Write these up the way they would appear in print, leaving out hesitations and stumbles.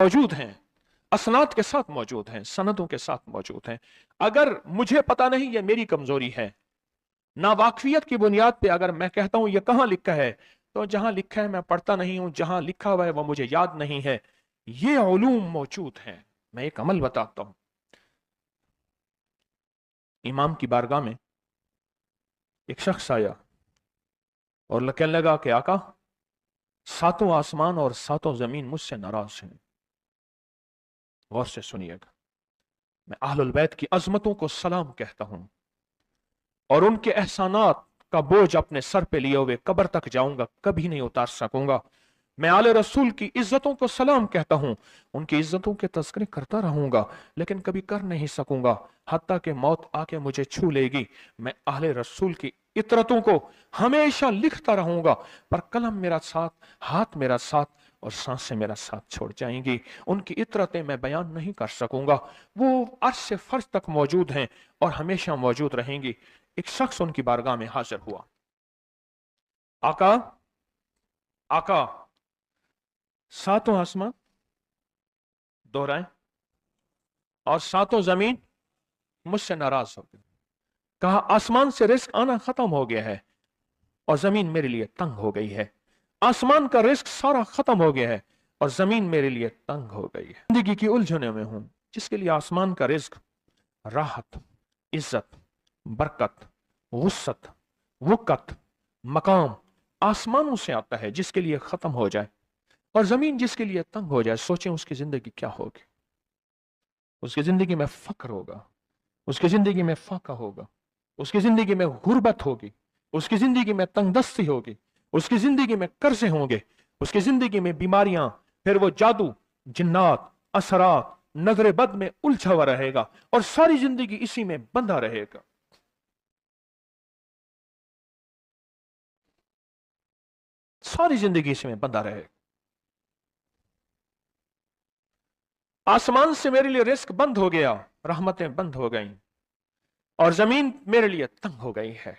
मौजूद हैं, असनाद के साथ मौजूद हैं, सनदों के साथ मौजूद हैं। अगर मुझे पता नहीं, ये मेरी कमजोरी है, ना वाकफियत की बुनियाद पे अगर मैं कहता हूं ये कहां लिखा है, तो जहां लिखा है मैं पढ़ता नहीं हूं, जहां लिखा हुआ है वो मुझे याद नहीं है। ये उलूम मौजूद हैं। मैं एक अमल बताता हूं। इमाम की बारगाह में एक शख्स आया और कहने लगा कि आका, सातों आसमान और सातों जमीन मुझसे नाराज हैं। गौर से सुनिएगा, मैं अहलुल बैत की अजमतों को सलाम कहता हूं और उनके एहसानात का बोझ अपने सर पे लिए हुए कब्र तक जाऊंगा, कभी नहीं उतार सकूंगा। मैं आले रसूल की इज्जतों को सलाम कहता हूं, उनकी इज्जतों के तस्करे करता रहूंगा, लेकिन कभी कर नहीं सकूंगा, हत्ता कि मौत आके मुझे छू लेगी। मैं आले रसूल की इतरतों को हमेशा लिखता रहूंगा, पर कलम मेरा साथ, हाथ मेरा साथ और सांसें मेरा साथ छोड़ जाएंगी। उनकी इतरतें मैं बयान नहीं कर सकूंगा। वो अर्श से फर्श तक मौजूद हैं और हमेशा मौजूद रहेंगी। एक शख्स उनकी बारगाह में हाजिर हुआ। आका, आका, सातों आसमान, दोहराए, और सातों जमीन मुझसे नाराज हो गई। कहा, आसमान से रिस्क आना खत्म हो गया है और जमीन मेरे लिए तंग हो गई है। आसमान का रिस्क सारा खत्म हो गया है और जमीन मेरे लिए तंग हो गई है। जिंदगी की उलझनों में हूं, जिसके लिए आसमान का रिस्क राहत, इज्जत, बरकत, वुसत, वुकत, मकाम आसमानों से आता है, जिसके लिए खत्म हो जाए और जमीन जिसके लिए तंग हो जाए, सोचें उसकी जिंदगी क्या होगी। उसकी जिंदगी में फक्र होगा, उसकी जिंदगी में फाका होगा, उसकी जिंदगी में गुर्बत होगी, उसकी जिंदगी में तंगदस्ती होगी, उसकी जिंदगी में कर्जे होंगे, उसकी जिंदगी में बीमारियां, फिर वो जादू, जिन्नात, असरात, नजर बद में उलझा हुआ रहेगा और सारी जिंदगी इसी में बंधा रहेगा। सारी जिंदगी इसी में बंधा रहेगा। आसमान से मेरे लिए रिस्क बंद हो गया, रहमतें बंद हो गईं और जमीन मेरे लिए तंग हो गई है।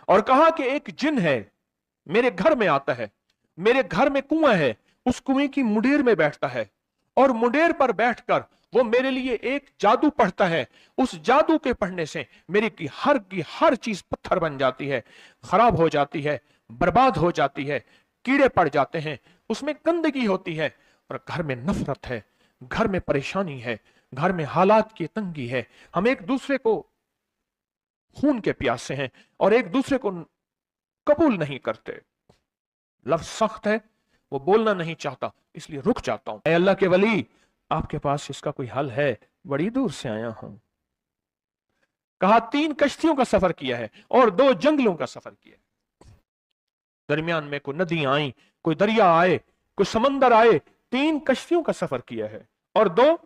और कहा कि एक जिन है, मेरे घर में आता है, मेरे घर में कुआं है, उस कुएं की मुंडेर में बैठता है और मुंडेर पर बैठकर वो मेरे लिए एक जादू पढ़ता है। उस जादू के पढ़ने से मेरी की हर चीज पत्थर बन जाती है, खराब हो जाती है, बर्बाद हो जाती है, कीड़े पड़ जाते हैं, उसमें गंदगी होती है और घर में नफरत है, घर में परेशानी है, घर में हालात की तंगी है। हम एक दूसरे को खून के प्यासे हैं और एक दूसरे को कबूल नहीं करते। लफ्ज सख्त है, वो बोलना नहीं चाहता, इसलिए रुक जाता हूं। अल्लाह के वली, आपके पास इसका कोई हल है? बड़ी दूर से आया हूं। कहा, 3 कश्तियों का सफर किया है और 2 जंगलों का सफर किया है। दरमियान में कोई नदियां आई, कोई दरिया आए, कोई समंदर आए। 3 कश्तियों का सफर किया है और 2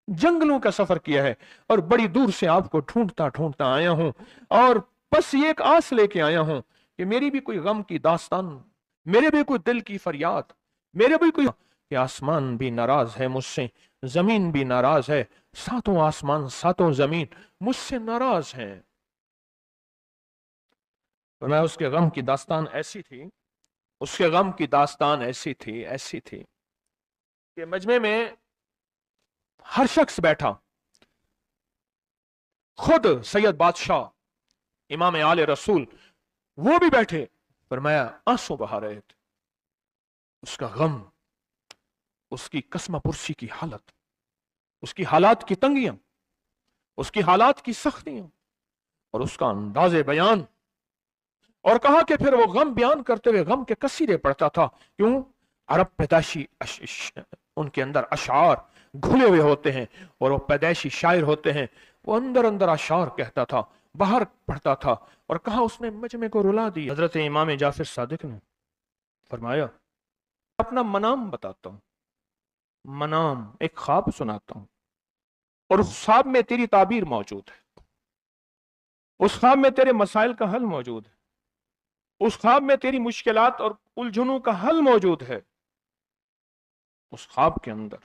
जंगलों का सफर किया है और बड़ी दूर से आपको ढूंढता ढूंढता आया हूं और बस ये एक आस लेके आया हूं कि मेरी भी कोई गम की दास्तान, मेरे भी कोई दिल की फरियाद, मेरे भी कोई, कि आसमान भी नाराज है मुझसे, जमीन भी नाराज है, सातों आसमान सातों जमीन मुझसे नाराज हैं। तो मैं उसके गम की दास्तान ऐसी थी, उसके गम की दास्तान ऐसी थी कि मजमे में हर शख्स बैठा, खुद सैयद बादशाह, इमाम आले रसूल, वो भी बैठे, फरमाया आंसू बहा रहे थे। उसका गम, उसकी कसम पुरसी की हालत, उसकी हालात की तंगियां, उसकी हालात की सख्तियां और उसका अंदाजे बयान। और कहा कि फिर वो गम बयान करते हुए गम के कसीरे पढ़ता था। क्यों? अरब पैदाशी उनके अंदर अशार घुले हुए होते हैं और वो पैदाइशी शायर होते हैं। वो अंदर अंदर अशार कहता था, बाहर पढ़ता था। और कहा, उसने मजमे को रुला दिया। हजरत इमाम जाफर सादिक ने फरमाया, अपना मनाम बताता हूं, मनाम एक ख्वाब सुनाता हूं और उस ख्वाब में तेरी ताबीर मौजूद है, उस ख्वाब में तेरे मसाइल का हल मौजूद है, उस ख्वाब में तेरी मुश्किलात और उलझनों का हल मौजूद है। उस ख्वाब के अंदर,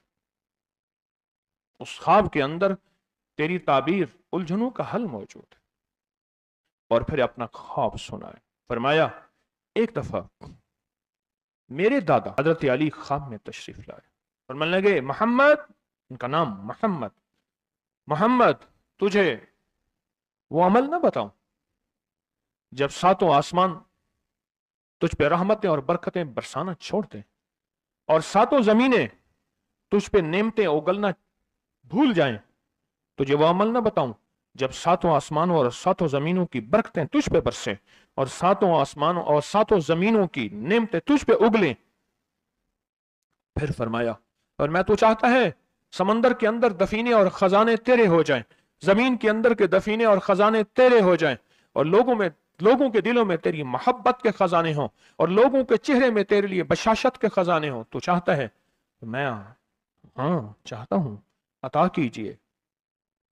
उस ख्वाब के अंदर तेरी ताबीर, उलझनों का हल मौजूद है। और फिर अपना ख्वाब सुनाए। फरमाया, एक दफा मेरे दादा हजरत अली ख्वाब में तशरीफ लाए और मिलने लगे, मोहम्मद, उनका नाम मोहम्मद, मोहम्मद तुझे वो अमल ना बताऊं जब सातों आसमान तुझ पे रहमतें और बरकतें बरसाना छोड़ दें और सातों जमीनें तुझ पे नेमतें उगलना भूल जाएं, तुझे वो अमल ना बताऊं जब सातों आसमानों और सातों जमीनों की बरकतें तुझ पे बरसें और सातों आसमानों और सातों जमीनों की नेमतें तुझ पे उगलें। फिर फरमाया, और मैं तो चाहता है समंदर के अंदर दफीने और खजाने तेरे हो जाएं, जमीन के अंदर के दफीने और खजाने तेरे हो जाएं, और लोगों के दिलों में तेरी मोहब्बत के खजाने हों और लोगों के चेहरे में तेरे लिए बशाशत के खजाने हों। तू चाहता है? तो मैं हाँ चाहता हूं, अता कीजिए।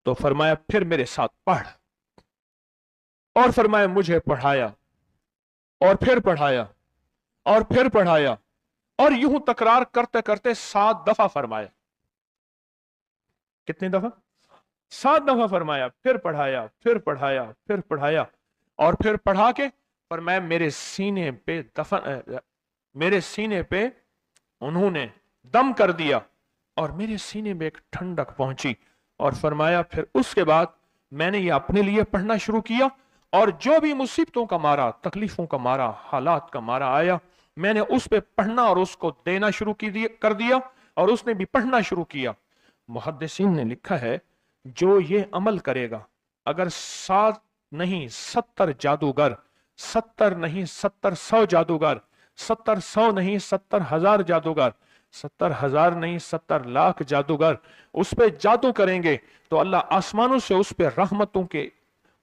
तो फरमाया फिर मेरे साथ पढ़, और फरमाया मुझे पढ़ाया और फिर पढ़ाया और फिर पढ़ाया और यूं तकरार करते करते 7 दफा फरमाया। कितनी दफा? 7 दफा फरमाया, फिर पढ़ाया, फिर पढ़ाया, फिर पढ़ाया और फिर पढ़ा के फरमाया मेरे सीने पे उन्होंने दम कर दिया और मेरे सीने में एक ठंडक पहुंची। और फरमाया फिर उसके बाद मैंने ये अपने लिए पढ़ना शुरू किया और जो भी मुसीबतों का मारा, तकलीफों का मारा, हालात का मारा आया, मैंने उस पे पढ़ना और उसको देना शुरू कर दिया और उसने भी पढ़ना शुरू किया। मुहद्दिसीन ने लिखा है जो ये अमल करेगा, अगर 7 नहीं 70 जादूगर, 70 नहीं 70,100 जादूगर, 70,100 नहीं 70,000 जादूगर, 70,000 नहीं 70 लाख जादूगर उस पे जादू करेंगे तो अल्लाह आसमानों से उस पे रहमतों के,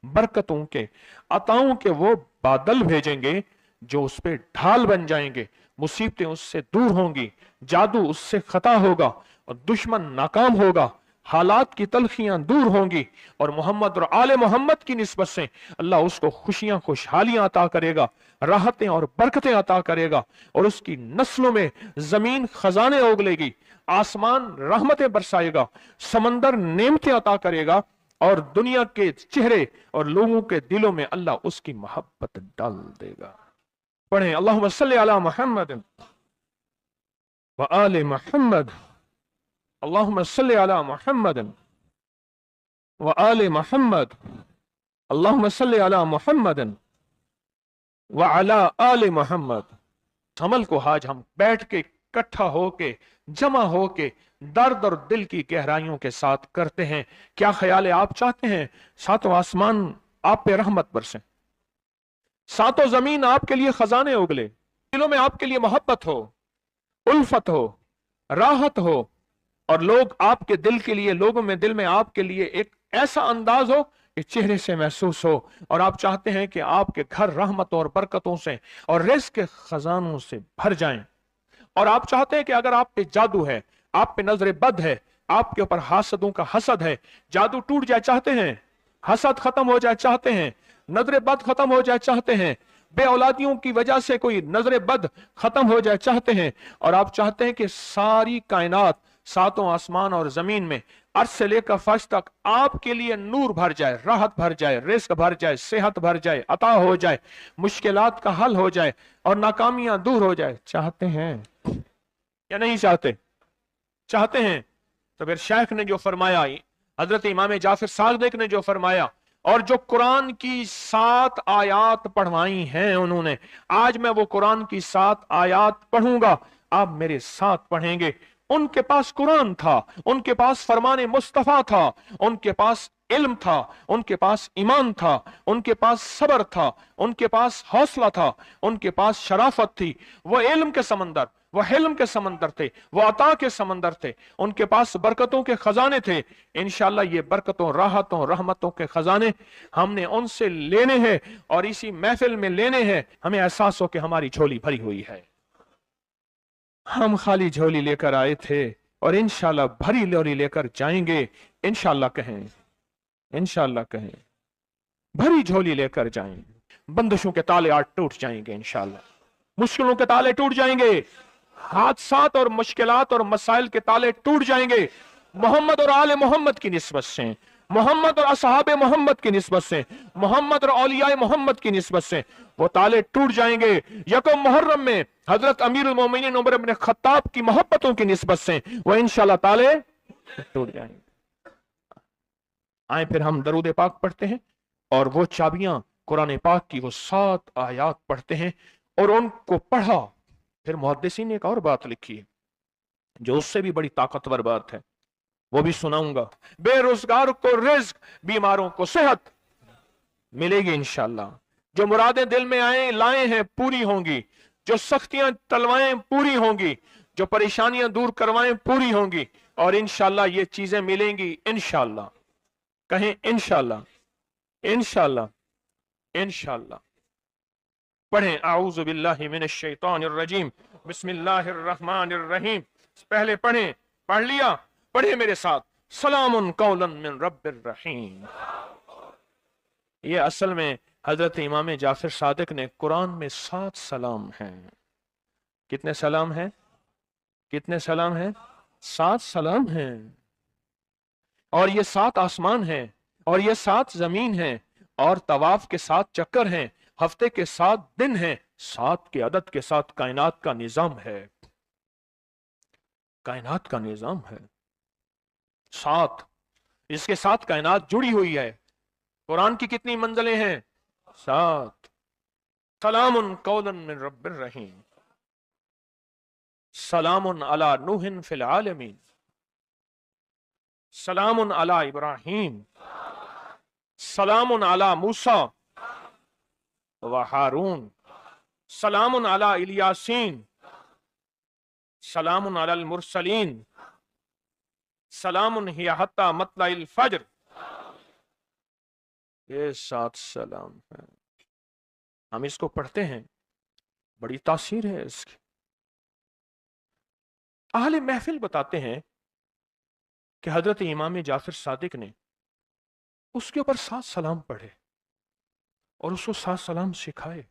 बरकतों के, अताओं के वो बादल भेजेंगे जो उस पे ढाल बन जाएंगे। मुसीबतें उससे दूर होंगी, जादू उससे खता होगा और दुश्मन नाकाम होगा, हालात की तलखियां दूर होंगी और मोहम्मद और आले मोहम्मद की निस्बत से अल्लाह उसको खुशियां, खुशहालियां अता करेगा, राहतें और बरकतें अता करेगा और उसकी नस्लों में जमीन खजाने उगलेगी, आसमान रहमतें बरसाएगा, समंदर नेमतें अता करेगा और दुनिया के चेहरे और लोगों के दिलों में अल्लाह उसकी मोहब्बत डाल देगा। पढ़े अल्लाहुम्मा सल्ली अला मुहम्मद व आले मुहम्मद, अल्लाहुम्मा सल्ली अला मुहम्मद व आले मुहम्मद, अल्लाहुम्मा सल्ली अला मुहम्मद व अला आले मुहम्मद। अमल को आज हम बैठ के इकट्ठा होके, जमा होके, दर्द और दिल की गहराइयों के साथ करते हैं। क्या ख्याल है? आप चाहते हैं सातों आसमान आप पे रहमत बरसे, सातों जमीन आपके लिए खजाने उगले, दिलों में आपके लिए मोहब्बत हो, उल्फत हो, राहत हो और लोग आपके दिल के लिए, लोगों में दिल में आपके लिए एक ऐसा अंदाज हो कि चेहरे से महसूस हो और आप चाहते हैं कि आपके घर रहमत और बरकतों से और रिज़्क़ के खजानों से भर जाएं। और आप चाहते हैं कि अगर आप पे जादू है, आप पे नजर बद है, आपके ऊपर हासदों का हसद है, जादू टूट जाए चाहते हैं, हसद खत्म हो जाए चाहते हैं, नजर बद खत्म हो जाए चाहते हैं, बे औलादियों की वजह से कोई नजर बद खत्म हो जाए चाहते हैं और आप चाहते हैं कि सारी कायनात, सातों आसमान और जमीन में अर्श से लेकर फर्श तक आपके लिए नूर भर जाए, राहत भर जाए, रिज़्क़ भर जाए, सेहत भर जाए, अता हो जाए, मुश्किलात का हल हो जाए और नाकामियां दूर हो जाए। चाहते हैं या नहीं चाहते? चाहते हैं। तो फिर शेख ने जो फरमाया, हजरत इमाम जाफर सादिक ने जो फरमाया और जो कुरान की 7 आयात पढ़वाई हैं उन्होंने, आज मैं वो कुरान की 7 आयात पढ़ूंगा, आप मेरे साथ पढ़ेंगे। उनके पास कुरान था, उनके पास फरमाने मुस्तफा था, उनके पास इल्म था, उनके पास ईमान था, उनके पास सब्र था, उनके पास हौसला था, उनके पास शराफत थी। वो इल्म के समंदर, वो हिल्म के समंदर थे, वो अता के समंदर थे, उनके पास बरकतों के खजाने थे। इंशाअल्लाह ये बरकतों, राहतों, रहमतों के खजाने हमने उनसे लेने हैं और इसी महफिल में लेने हैं। हमें एहसास हो कि हमारी झोली भरी हुई है, हम खाली झोली लेकर आए थे और इंशाअल्लाह भरी झोली लेकर जाएंगे। इंशाअल्लाह कहें, इंशाअल्लाह कहें, भरी झोली लेकर जाएंगे। बंदिशों के ताले आज टूट जाएंगे इंशाअल्लाह, मुश्किलों के ताले टूट जाएंगे, हादसात और मुश्किलात और मसाइल के ताले टूट जाएंगे। मोहम्मद और आले मोहम्मद की निस्बत से, मोहम्मद और असहाबे मोहम्मद की निस्बत से, मोहम्मद और औलियाए मोहम्मद की निस्बत से वो ताले टूट जाएंगे। यकम मुहर्रम में हजरत अमीरुल मोमिनीन उमर इब्न खत्ताब की मोहब्बतों की निस्बत से वो इंशाल्लाह ताले टूट जाएंगे। आए फिर हम दरूद पाक पढ़ते हैं और वो चाबियां कुरान पाक की वो 7 आयात पढ़ते हैं और उनको पढ़ा। फिर मुहद्दिसीन ने एक और बात लिखी है जो उससे भी बड़ी ताकतवर बात है, वो भी सुनाऊंगा। बेरोजगार को रिज्क, बीमारों को सेहत मिलेगी इंशाल्लाह। जो मुरादें दिल में आए लाए हैं पूरी होंगी, जो सख्तियां तलवाएं पूरी होंगी, जो परेशानियां दूर करवाएं पूरी होंगी और इंशाल्लाह ये चीजें मिलेंगी इंशाल्लाह। कहें इंशाल्लाह, इंशाल्लाह, इंशाल्लाह। पढ़ें आऊज़ु बिल्लाहि मिनश शैतानिर रजीम, बिस्मिल्लाहिर रहमानिर रहीम। पहले पढ़ें, पढ़ लिया, पढ़े मेरे साथ, सलामुन कौलन मिन रब्बिर रहीम। ये असल में हजरत इमाम जाफर सादिक ने कुरान में 7 सलाम हैं। कितने सलाम हैं? कितने सलाम हैं? 7 सलाम हैं। और ये 7 आसमान हैं और ये 7 जमीन हैं और तवाफ के 7 चक्कर हैं, हफ्ते के 7 दिन हैं, 7 के अदद के साथ कायनात का निजाम है। कायनात का निजाम है 7, इसके साथ कायनात जुड़ी हुई है। कुरान की कितनी मंजिलें हैं? 7। सलामुन कौलन मिन रब्बिर रहीम, सलामुन अला नूहिन फिल आलमीन, सलामुन अला इब्राहीम, सलामुन अला मूसा व हारून, सलामुन अला इलियासीन, सलामुन अलल मुरसलीन, सलामुन हिया हत्ता मतलाइल फज्र। ये 7 सलाम है। हम इसको पढ़ते हैं, बड़ी तासीर है इसकी। अहले महफिल बताते हैं कि हजरत इमाम जाफर सादिक ने उसके ऊपर 7 सलाम पढ़े और उसको 7 सलाम सिखाए।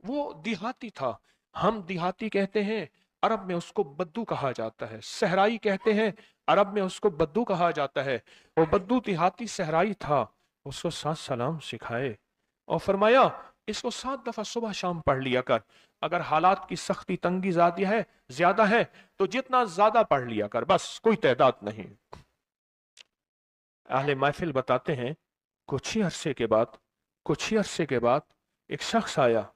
वो देहाती था, हम देहाती कहते हैं, अरब में उसको बद्दू कहा जाता है। सहराई कहते हैं, अरब में उसको बद्दू कहा जाता है। वो बद्दू देहाती सहराई था, उसको 7 सलाम सिखाए और फरमाया इसको 7 दफा सुबह शाम पढ़ लिया कर। अगर हालात की सख्ती तंगी ज्यादा है तो जितना ज्यादा पढ़ लिया कर, बस कोई तादाद नहीं। अहले महफिल बताते हैं कुछ ही अरसे के बाद एक शख्स आया,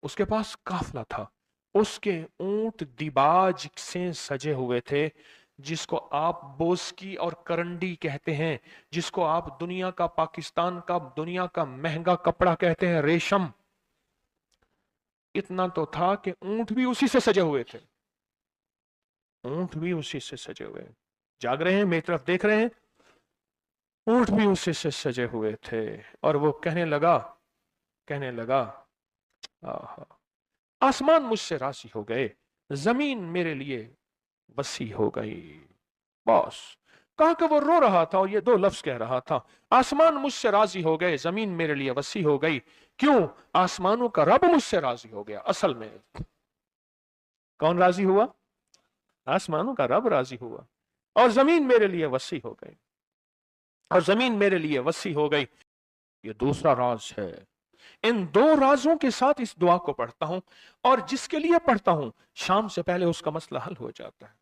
उसके पास काफला था, उसके ऊंट दिबाज से सजे हुए थे, जिसको आप बोस्की और करंडी कहते हैं, जिसको आप दुनिया का, पाकिस्तान का दुनिया का महंगा कपड़ा कहते हैं, रेशम। इतना तो था कि ऊंट भी उसी से सजे हुए थे, ऊंट भी उसी से सजे हुए। जाग रहे हैं, मेरी तरफ देख रहे हैं? ऊंट भी उसी से सजे हुए थे। और वो कहने लगा आसमान मुझसे राजी हो गए, जमीन मेरे लिए वसी हो गई। बस कहा कि वो रो रहा था और ये 2 लफ्ज कह रहा था, आसमान मुझसे राजी हो गए, जमीन मेरे लिए वसी हो गई। क्यों? आसमानों का रब मुझसे राजी हो गया। असल में कौन राजी हुआ? आसमानों का रब राजी हुआ और जमीन मेरे लिए वसी हो गई, और जमीन मेरे लिए वसी हो गई। ये दूसरा राज है। इन 2 राजों के साथ इस दुआ को पढ़ता हूं और जिसके लिए पढ़ता हूं शाम से पहले उसका मसला हल हो जाता है।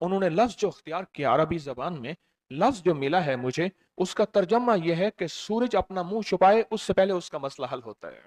उन्होंने लफ्ज जो अख्तियार किया अरबी जबान में, लफ्ज जो मिला है मुझे, उसका तर्जमा यह है कि सूरज अपना मुंह छुपाए उससे पहले उसका मसला हल होता है।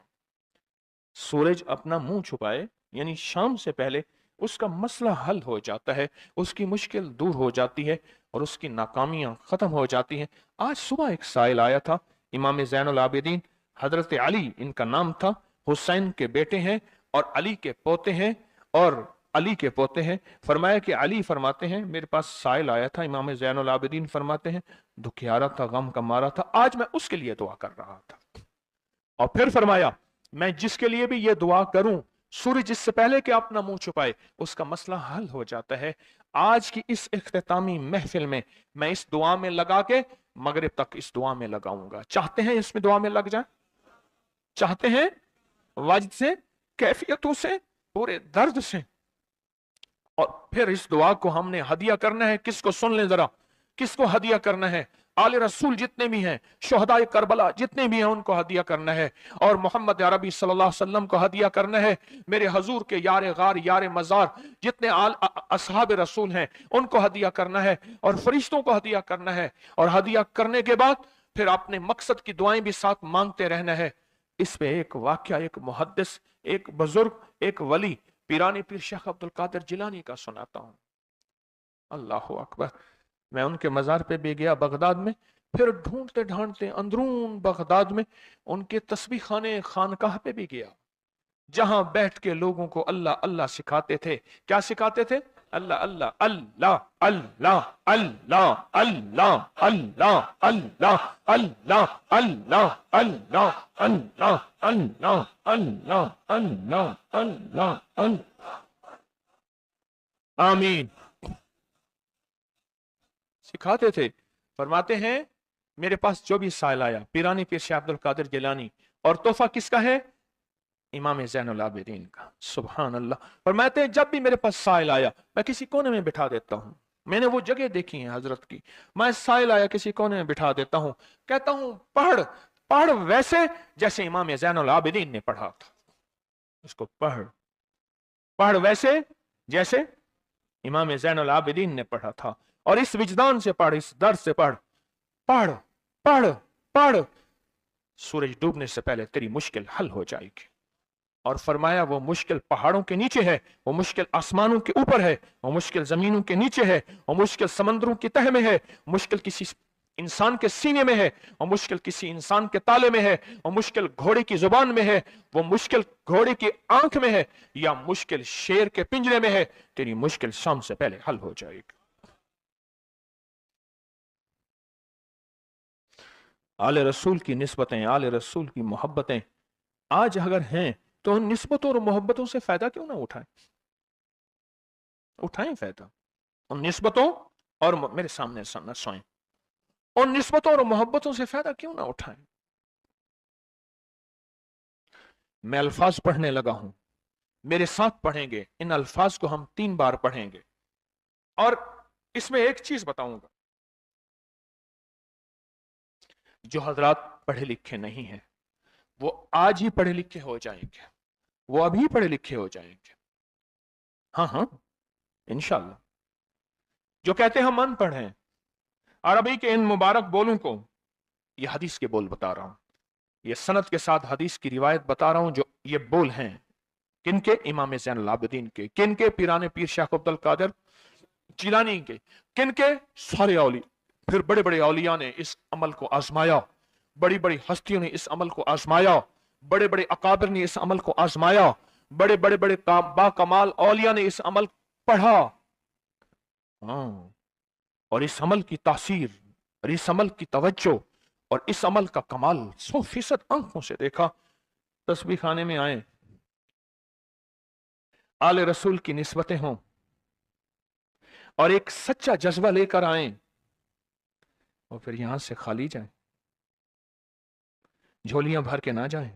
सूरज अपना मुंह छुपाए यानी शाम से पहले उसका मसला हल हो जाता है, उसकी मुश्किल दूर हो जाती है और उसकी नाकामियां खत्म हो जाती हैं। आज सुबह एक साइल आया था, इमाम ज़ैनुल आबिदीन हजरत अली इनका नाम था, हुसैन के बेटे हैं और अली के पोते हैं, और अली के पोते हैं। फरमाया कि अली फरमाते हैं मेरे पास साइल आया था, इमाम ज़ैनुल आबिदीन फरमाते हैं दुखियारा था, गम का मारा था, आज मैं उसके लिए दुआ कर रहा था। और फिर फरमाया मैं जिसके लिए भी ये दुआ करूं, सूर्य जिससे पहले कि अपना मुंह छुपाए उसका मसला हल हो जाता है। आज की इस इख्तितामी महफिल में मैं इस दुआ में लगा के मगरिब तक इस दुआ में लगाऊंगा। चाहते हैं इसमें दुआ में लग जाए? चाहते हैं? वजद से, कैफियतों से, पूरे दर्द से। और फिर इस दुआ को हमने हदिया करना है। किसको? सुन लें जरा, किसको हदिया करना है? आले रसूल जितने भी हैं, शोहदाए करबला जितने भी हैं, उनको हदिया करना है। और मोहम्मद अरबी सल्लल्लाहु अलैहि वसल्लम को हदिया करना है। मेरे हजूर के यार गार यार मजार जितने असहाब रसूल हैं, उनको हदिया करना है और फरिश्तों को हदिया करना है। और हदिया करने के बाद फिर अपने मकसद की दुआएं भी साथ मांगते रहना है। इस पे एक वाक्या, एक मुहद्दिस, एक बुजुर्ग, एक वली पीरानी पीर शेख अब्दुल कादिर जिलानी का सुनाता हूं। अल्लाह अकबर। मैं उनके मजार पे भी गया बगदाद में, फिर ढूंढते ढांढते अंदरून बगदाद में उनके तस्बीह खाने खानकाह पे भी गया, जहां बैठ के लोगों को अल्लाह अल्लाह सिखाते थे। क्या सिखाते थे? अल्लाह अल्लाह अल्लाह अल्लाह अल्लाह अल्लाह अल्लाह अल्लाह अल्लाह अल्लाह अल्लाह अल्लाह अल्लाह अल्लाह अल्लाह अल्लाह अल्लाह। आमीन। सिखाते थे। फरमाते हैं मेरे पास जो भी साइल आया, पीरानी पीर शेख अब्दुल कादिर जिलानी, और तोहफा किसका है? इमाम ज़ैनुल आबिदीन का। सुभान अल्लाह। फरमाते हैं जब भी मेरे पास साइल आया, मैं किसी कोने में बिठा देता हूं। मैंने वो जगह देखी है हजरत की। मैं साइल आया किसी कोने में बिठा देता हूं, कहता हूं पढ़ पढ़ वैसे जैसे इमाम ज़ैनुल आबिदीन ने पढ़ा था। इसको पढ़ पढ़ वैसे जैसे इमाम ज़ैनुल आबिदीन ने पढ़ा था। और इस विजदान से पढ़, इस दर्द से पढ़ पढ़ पढ़ पढ़। सूरज डूबने से पहले तेरी मुश्किल हल हो जाएगी। और फरमाया वो मुश्किल पहाड़ों के नीचे है, वो मुश्किल आसमानों के ऊपर है, वो मुश्किल जमीनों के नीचे है, वो मुश्किल समंदरों की तह में है, मुश्किल किसी इंसान के सीने में है, वो मुश्किल किसी इंसान के ताले में है, वो मुश्किल घोड़े की जुबान में है, वो मुश्किल घोड़े की आंख में है, या मुश्किल शेर के पिंजरे में है। तेरी मुश्किल शाम से पहले हल हो जाएगी। आले रसूल की निस्बतें, आले रसूल की मोहब्बतें आज अगर हैं तो उन निस्बतों और मोहब्बतों से फायदा क्यों ना उठाएं? उठाएं फायदा उन निस्बतों और मेरे सामने न सोएं, उन निस्बतों और मोहब्बतों से फायदा क्यों ना उठाएं? मैं अल्फाज पढ़ने लगा हूं, मेरे साथ पढ़ेंगे। इन अल्फाज को हम 3 बार पढ़ेंगे। और इसमें एक चीज बताऊंगा, जो हजरात पढ़े लिखे नहीं हैं वो आज ही पढ़े लिखे हो जाएंगे, वो अभी पढ़े लिखे हो जाएंगे। हाँ हाँ इंशाल्लाह। जो कहते हैं हम अनपढ़ हैं, अरबी के इन मुबारक बोलों को, ये हदीस के बोल बता रहा हूं, ये सनद के साथ हदीस की रिवायत बता रहा हूं। जो ये बोल हैं किनके? इमाम ज़ैनुल आबिदीन के। किनके? पीराने पीर शेख अब्दुल कादिर जिलानी के। किनके? सारे औली। फिर बड़े बड़े औलिया ने इस अमल को आजमाया, बड़ी बड़ी हस्तियों ने इस अमल को आजमाया, बड़े बड़े अकाबिर ने इस अमल को आजमाया, बड़े बड़े बड़े बाकमाल औलिया ने इस अमल पढ़ा। हाँ, और इस अमल की तासीर और इस अमल की तवज्जो और इस अमल का कमाल 100% आंखों से देखा। तस्बीह खाने में आए, आले रसूल की निस्बतें हों और एक सच्चा जज्बा लेकर आए, और फिर यहां से खाली जाए, झोलियां भर के ना जाएं,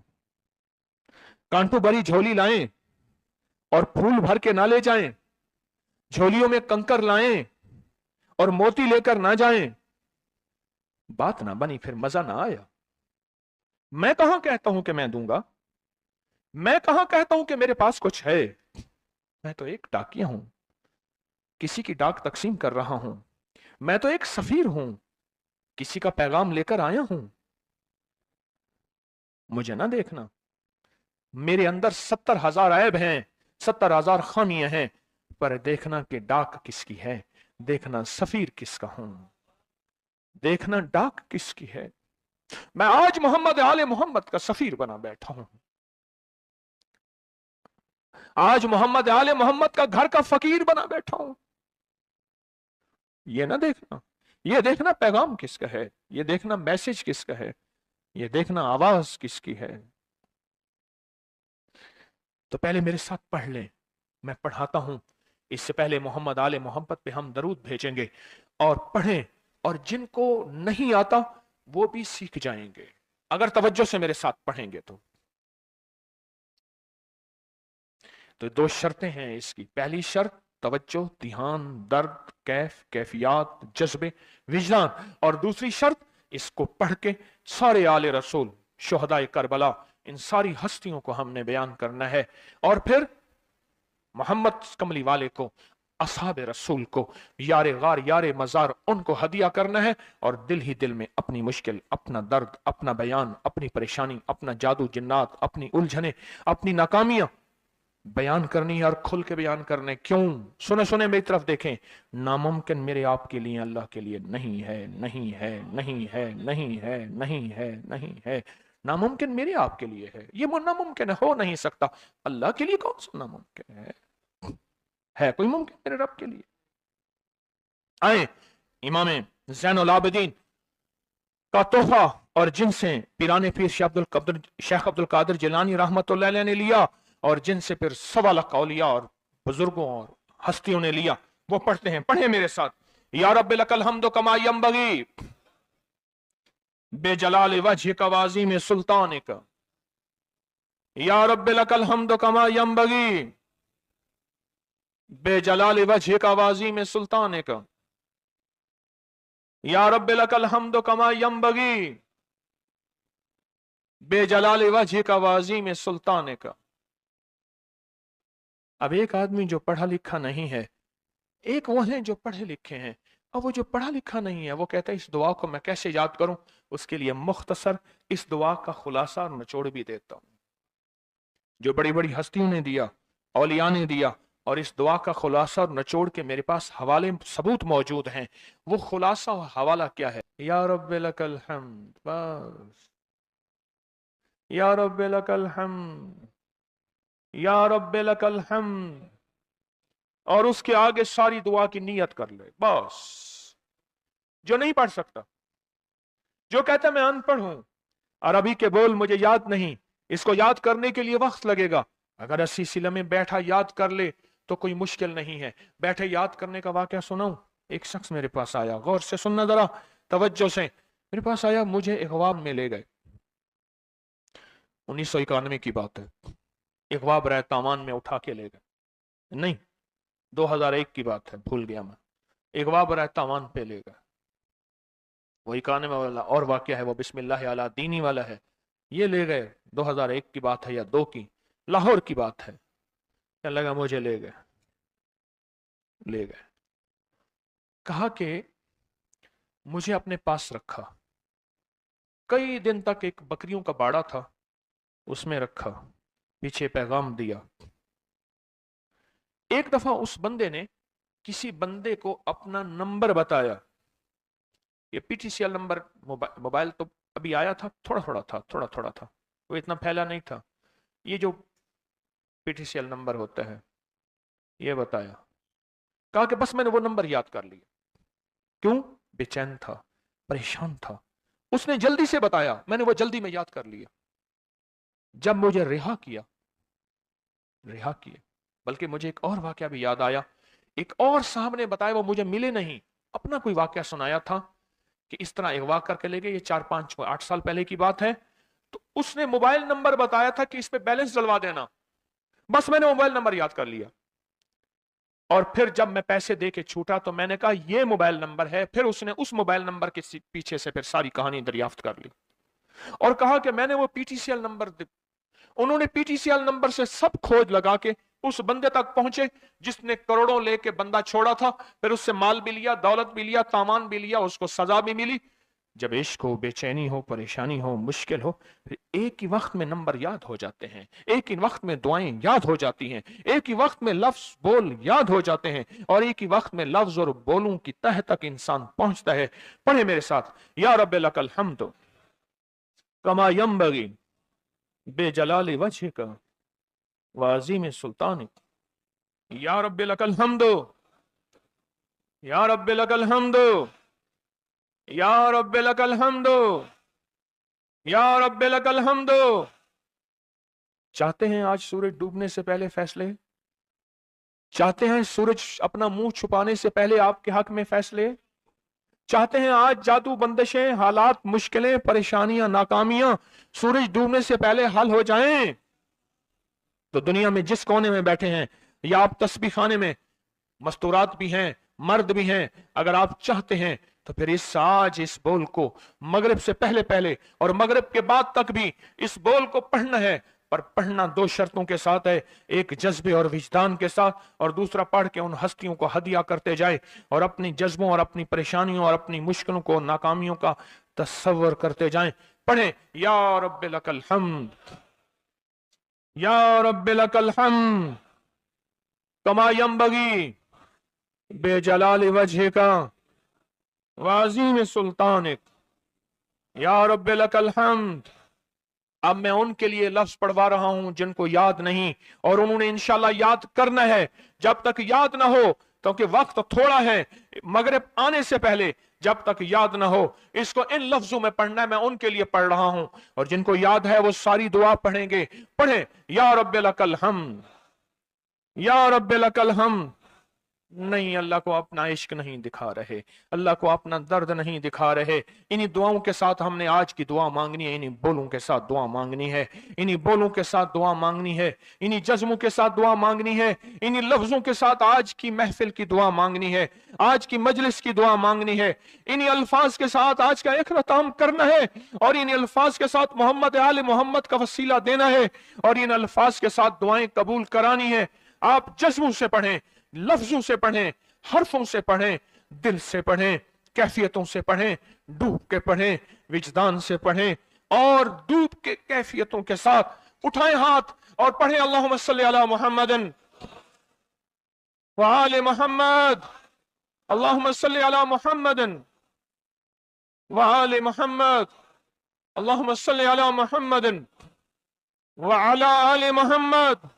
कांटों भरी झोली लाएं और फूल भर के ना ले जाएं, झोलियों में कंकर लाएं और मोती लेकर ना जाएं। बात ना बनी, फिर मजा ना आया। मैं कहां कहता हूं कि मैं दूंगा, मैं कहां कहता हूं कि मेरे पास कुछ है। मैं तो एक डाकिया हूं, किसी की डाक तकसीम कर रहा हूं। मैं तो एक सफीर हूं, किसी का पैगाम लेकर आया हूं। मुझे ना देखना, मेरे अंदर 70,000 ऐब हैं, 70,000 खामियां हैं, पर देखना कि डाक किसकी है, देखना सफीर किसका हूं, देखना डाक किसकी है। मैं आज मोहम्मद आले मोहम्मद का सफीर बना बैठा हूं। आज मोहम्मद आले मोहम्मद का घर का फकीर बना बैठा हूं। ये ना देखना, ये देखना पैगाम किसका है, ये देखना मैसेज किसका है, ये देखना आवाज किसकी है। तो पहले मेरे साथ पढ़ लें, मैं पढ़ाता हूं। इससे पहले मोहम्मद आले मोहम्मद पे हम दरूद भेजेंगे और पढ़ें, और जिनको नहीं आता वो भी सीख जाएंगे अगर तवज्जो से मेरे साथ पढ़ेंगे। तो 2 शर्तें हैं इसकी। पहली शर्त तवज्जो, ध्यान, दर्द, कैफ, कैफियत, जज्बे, विजदान। और दूसरी शर्त, इसको पढ़ के सारे आले रसूल, शुहदाए करबला, इन सारी हस्तियों को हमने बयान करना है। और फिर मोहम्मद कमली वाले को, असहाब रसूल को, यारे गार यारे मजार, उनको हदिया करना है। और दिल ही दिल में अपनी मुश्किल, अपना दर्द, अपना बयान, अपनी परेशानी, अपना जादू जिन्नात, अपनी उलझने, अपनी नाकामियां बयान करनी है और खुल के बयान करने। क्यों? सुने सुने मेरी तरफ देखें, नामुमकिन मेरे आपके लिए, अल्लाह के लिए नहीं है, नहीं है, नहीं है, नहीं है, नहीं है, नहीं है। नामुमकिन मेरे आपके लिए है, ये नामुमकिन हो नहीं सकता। अल्लाह के लिए कौन सा नामुमकिन है कोई मुमकिन मेरे रब के लिए? आए इमाम ज़ैनुल आबिदीन का तोहफा, और जिनसे पीराने पीर शेख अब्दुल कादिर जिलानी रहमतुल्लाह अलैह ने लिया, और जिनसे फिर सवा लाख औलिया और बुजुर्गों और हस्तियों ने लिया, वो पढ़ते हैं। पढ़े मेरे साथ। या रब्बी लकल हम्दु कमा यंबगी बेजलाल वजहिक व अज़ीम सुल्तानिक। या रब्बी लकल हम्दु कमा यंबगी बेजलाल वजहिक व अज़ीम सुल्तानिक। या रब्बी लकल हम्दु कमा यंबगी बेजलाल वजहिक व अज़ीम सुल्तानिक। अब एक आदमी जो पढ़ा लिखा नहीं है, एक वो है जो पढ़े लिखे हैं। अब वो जो पढ़ा लिखा नहीं है, वो कहता है इस दुआ को मैं कैसे याद करूं? उसके लिए मुख्तसर इस दुआ का खुलासा और निचोड़ भी देता हूं, जो बड़ी बड़ी हस्तियों ने दिया, औलिया ने दिया। और इस दुआ का खुलासा और निचोड़ के मेरे पास हवाले सबूत मौजूद हैं। वो खुलासा और हवाला क्या है? या रब्बी लकल हम्द, बस। या रब्बी लकल हम्द, या रब्बी लकल हम्द। और उसके आगे सारी दुआ की नीयत कर ले, बस। जो नहीं पढ़ सकता, जो कहता मैं अनपढ़ हूं, अरबी के बोल मुझे याद नहीं, इसको याद करने के लिए वक्त लगेगा, अगर 80 सिले में बैठा याद कर ले तो कोई मुश्किल नहीं है। बैठे याद करने का वाकया सुनाऊं। एक शख्स मेरे पास आया, गौर से सुनना जरा, तवज्जो से। मेरे पास आया, मुझे इगवाब में ले गए। 1991 की बात है। इगवाब राय तावान में उठा के ले गए, नहीं 2001 की बात है, भूल गया मैं। इगवाब राय तावान पे ले गए। वही काने वाला और वाकया है, वो बिस्मिल्लाह अला दीनी वाला है। ये ले गए, 2001 की बात है या 2 की, लाहौर की बात है। क्या लगा, मुझे ले गए। कहा कि मुझे अपने पास रखा। कई दिन तक एक बकरियों का बाड़ा था, उसमें रखा, पीछे पैगाम दिया। एक दफा उस बंदे ने किसी बंदे को अपना नंबर बताया। ये पीटीसीएल नंबर, मोबाइल तो अभी आया था, थोड़ा थोड़ा था, वो इतना फैला नहीं था। ये जो पीटीसीएल नंबर होता है, ये बताया। कहा कि बस मैंने वो नंबर याद कर लिया। क्यों? बेचैन था, परेशान था। उसने जल्दी से बताया, मैंने वो जल्दी में याद कर लिया। जब मुझे रिहा किया, बल्कि मुझे एक और वाकया भी याद आया। एक और साहब ने बताया, वो मुझे मिले नहीं, अपना कोई वाकया सुनाया था कि इस तरह अगवा करके ले गए। ये 4-5-8 साल पहले की बात है। तो उसने मोबाइल नंबर बताया था कि इस पे बैलेंस डलवा देना। बस मैंने मोबाइल नंबर याद कर लिया। और फिर जब मैं पैसे दे के छूटा तो मैंने कहा ये मोबाइल नंबर है। फिर उसने उस मोबाइल नंबर के पीछे से फिर सारी कहानी दरियाफ्त कर ली और कहा कि मैंने वो पीटीसीएल नंबर, उन्होंने पीटीसीएल नंबर से सब खोज लगा के उस बंदे तक पहुंचे जिसने करोड़ों लेके बंदा छोड़ा था। फिर उससे माल भी लिया, दौलत भी लिया, तामान भी लिया, उसको सजा भी मिली। जब इश्क हो, बेचैनी हो, परेशानी हो, मुश्किल हो, फिर एक ही वक्त में नंबर याद हो जाते हैं, एक ही वक्त में दुआएं याद हो जाती हैं, एक ही वक्त में लफ्ज बोल याद हो जाते हैं, और एक ही वक्त में लफ्ज और बोलों की तह तक इंसान पहुंचता है। पढ़े मेरे साथ। या रब्बे लकल हम्द कमा यंबगी बेजलाल वजहिक व अज़ीम सुल्तानिक। या रब्बे लकल हम्द, या रब्बे लकल हम्द, या रब्बे लकल हम्द, या रब्बे लकल हम्द। चाहते हैं आज सूरज डूबने से पहले फैसले? चाहते हैं सूरज अपना मुंह छुपाने से पहले आपके हक में फैसले? चाहते हैं आज जादू, बंदिशें, हालात, मुश्किलें, परेशानियां, नाकामियां सूरज डूबने से पहले हल हो जाएं? तो दुनिया में जिस कोने में बैठे हैं, या आप तस्बीह खाने में मस्तूरात भी हैं, मर्द भी हैं। अगर आप चाहते हैं तो फिर आज इस बोल को मगरिब से पहले पहले और मगरिब के बाद तक भी इस बोल को पढ़ना है, पर पढ़ना दो शर्तों के साथ है, एक जज्बे और विजदान के साथ, और दूसरा पढ़ के उन हस्तियों को हदिया करते जाए और अपनी जज्बों और अपनी परेशानियों और अपनी मुश्किलों को, नाकामियों का तस्वर करते जाएं। पढ़े या रब्बे लकल हम्द, या रब्बे लकल हम्द कमा यंबगी बेजलाल वजह का वाज़ीम सुल्तानिक, या रब्बे लकल हम्द। अब मैं उनके लिए लफ्ज पढ़वा रहा हूं जिनको याद नहीं, और उन्होंने इंशाल्लाह याद करना है। जब तक याद ना हो, क्योंकि वक्त थोड़ा है, मगरिब आने से पहले जब तक याद ना हो, इसको इन लफ्जों में पढ़ना है। मैं उनके लिए पढ़ रहा हूं, और जिनको याद है वो सारी दुआ पढ़ेंगे। पढ़े या रब्बे लकल हम्द, या रब्बे लकल हम्द। नहीं, अल्लाह को अपना इश्क नहीं दिखा रहे, अल्लाह को अपना दर्द नहीं दिखा रहे। इन्हीं दुआओं के साथ हमने आज की दुआ मांगनी है, इन्हीं बोलों के साथ दुआ मांगनी है, इन्हीं बोलों के साथ दुआ मांगनी है, इन्हीं जज्मों के साथ दुआ मांगनी है, इन्हीं लफ्जों के साथ आज की महफिल की दुआ मांगनी है, आज की मजलिस की दुआ मांगनी है। इन्हीं अल्फाज के साथ आज का इख्तिताम करना है, और इन्हीं अल्फाज के साथ मोहम्मद आले मोहम्मद का वसीला देना है, और इन अल्फाज के साथ दुआएं कबूल करानी है। आप जज्बों से पढ़ें, लफ्जों से पढ़ें, हरफों से पढ़ें, दिल से पढ़ें, कैफियतों से पढ़ें, डूब के पढ़ें, विजदान से पढ़ें, और डूब के कैफियतों के साथ उठाएं हाथ और पढ़ें अल्लाहुम्मा सल्ली अला मुहम्मदिन व आले मुहम्मद, अल्लाहुम्मा सल्ली अला मुहम्मदिन व आले मुहम्मद, अल्लाहुम्मा सल्ली अला मुहम्मदिन व अला आले मुहम्मद।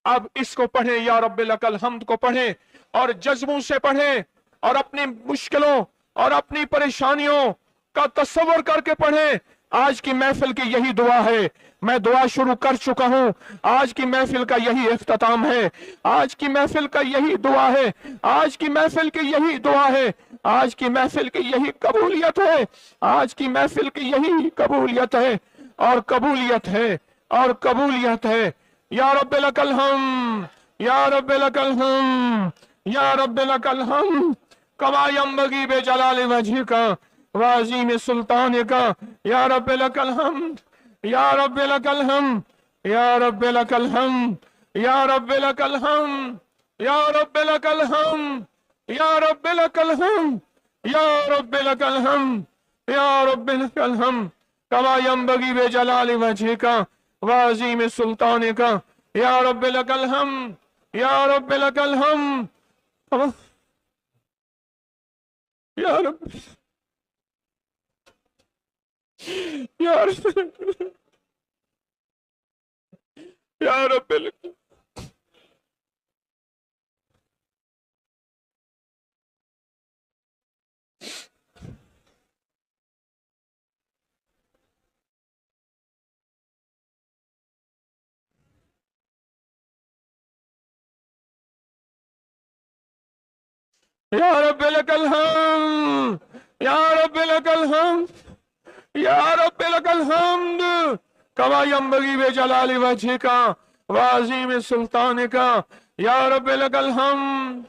अब इसको पढ़ें, या रब्बे लकल हम्द को पढ़ें, और जज्बों से पढ़ें, और अपनी मुश्किलों और अपनी परेशानियों का तस्वर करके पढ़ें। आज की महफिल की यही दुआ है, मैं दुआ शुरू कर चुका हूं, आज की महफिल का यही इख्तिताम है, आज की महफिल का यही दुआ है, आज की महफिल की यही दुआ है, आज की महफिल की यही कबूलियत है, आज की महफिल की यही कबूलियत है, और कबूलियत है, और कबूलियत है। या रब्बे लकल हम्द, या रब्बे लकल हम्द, या रब्बे लकल हम्द कमा यंबगी बेजलाल वजह का वाज़ीम सुल्तान का, या रब्बे लकल हम्द, या रब्बे लकल हम्द, या रब्बे लकल हम्द, या रब्बे लकल हम्द, या रब्बे लकल हम्द, या रब्बे लकल हम्द, या रब्बे लकल हम्द, या रब्बे लकल हम्द कमा यंबगी बेजलाल वजह का वाज़ीम सुल्तान का, या रब्बे लकल हम्द, या रब्बे लकल हम्द, या रब्बे, या रब्बे, या रब्बे लकल, या रब्बे लकल हम्द, या रब्बे लकल हम्द, या रब्बे लकल हम्द कमा यंबगी बेजलाल वजह का वाज़ीम सुल्तान का, या रब्बे लकल हम्द।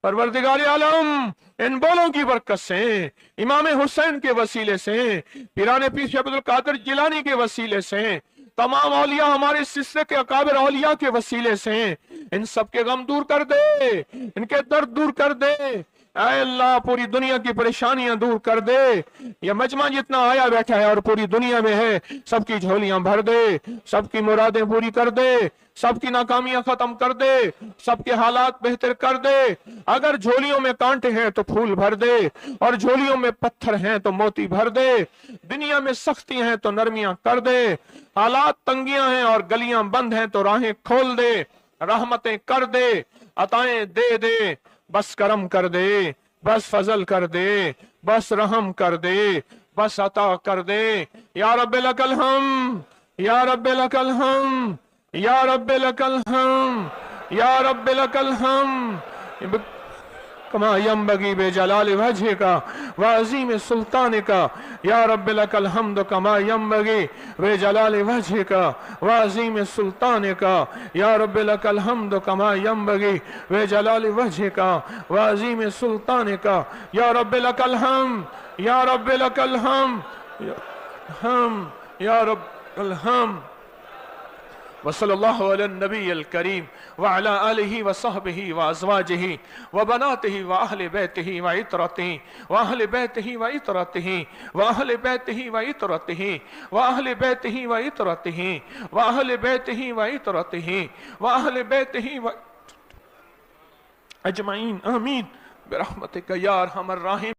परवरदिगार आलम, इन बोलों की बरकत से, इमाम हुसैन के वसीले से, पीराने पीर शेख अब्दुल कादिर जिलानी के वसीले से, तमाम औलिया हमारे सिलसिले के अकाबिर औलिया के वसीले से, इन सब के गम दूर कर दे, इनके दर्द दूर कर दे। ऐ अल्लाह, पूरी दुनिया की परेशानियां दूर कर दे। ये मजमा जितना आया बैठा है और पूरी दुनिया में है, सबकी झोलियां भर दे, सबकी मुरादें पूरी कर दे, सबकी नाकामियां खत्म कर दे, सबके हालात बेहतर कर दे। अगर झोलियों में कांटे हैं तो फूल भर दे, और झोलियों में पत्थर हैं तो मोती भर दे। दुनिया में सख्ती हैं तो नरमियां कर दे, हालात तंगियां हैं और गलियां बंद हैं तो राहें खोल दे, रहमतें कर दे, अताएं दे दे, बस करम कर दे, बस फजल कर दे, बस रहम कर दे, बस अता कर दे। या रब्बे लकल हम, या रब्बे लकल हम, या रब्बे लकल हम, या रब्बे लकल हम। कमा यंबगी बेजलाल वजहिका व अजीम सुल्तानिका या रब्बी लकल हम्द कमा यंबगी बेजलाल वजहिका व अजीम सुल्तानिका या रब्बी लकल हम्द कमा यंबगी बेजलाल वजहिका व अजीम सुल्तानिका या रब्बी लकल हम्द या रब्बी लकल हम्द या रब्बल हम्द वसल्लल्लाहु अला नबील करीम व अला आलिहि व सहबिहि व अज़वाजिहि व बनातिहि व अहले बैतिहि व इतरतिहि व अहले बैतिहि व इतरतिहि व अहले बैतिहि व इतरतिहि व अहले बैतिहि व इतरतिहि व अहले बैतिहि व इतरतिहि व अहले बैतिहि व अजमाइन आमीन बिरहमतिका या अरहमर राहिम।